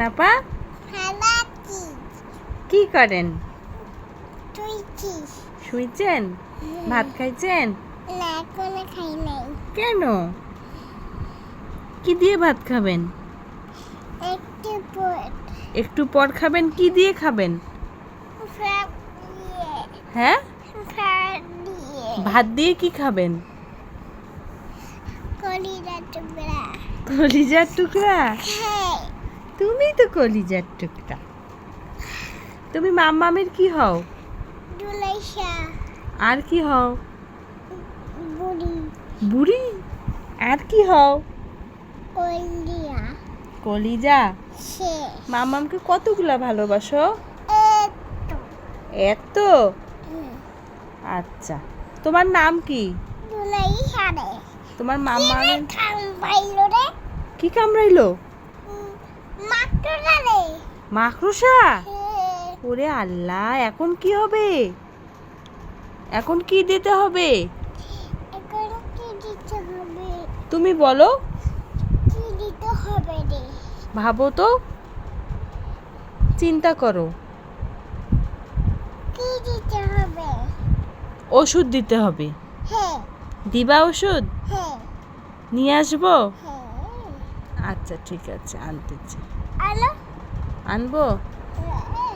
আপা কি করেন? শুইছেন? ভাত খাইছেন? না, এখনো খাই নাই। কেন? কি দিয়ে ভাত খাবেন? একটু পর একটু পর খাবেন। কি দিয়ে খাবেন? ভাত দিয়ে। হ্যাঁ, ভাত দিয়ে। ভাত দিয়ে কি খাবেন? কলিজার টুকরা। কলিজার টুকরা? হ্যাঁ। তুমি তো কলিজার টুকরা। তুমি মাম্মামের কি হও? দুলাইশা। আর কি হও? বুড়ি। বুড়ি? আর কি হও? কলিয়া। কলিজা? সে। মাম্মামকে কতগুলা ভালোবাসো? এত। এত? আচ্ছা, তোমার নাম কি? দুলাইশা রে। তোমার মাম্মামের কাম পাইলো রে। কি কামড়াইলো? মাকড়া রে। মাকড়সা? হ্যাঁ। ওরে আল্লাহ, এখন কি হবে? এখন কি দিতে হবে? এখন কি দিতে হবে? তুমি বলো। কি দিতে হবে রে? ভাবো তো, চিন্তা করো। কি দিতে হবে? ওষুধ দিতে হবে। হ্যাঁ। দিবা ওষুধ? হ্যাঁ। নিয়ে আসবো? হ্যাঁ। আচ্ছা ঠিক আছে, আনতেছি। আলো। আনবো? হ্যাঁ।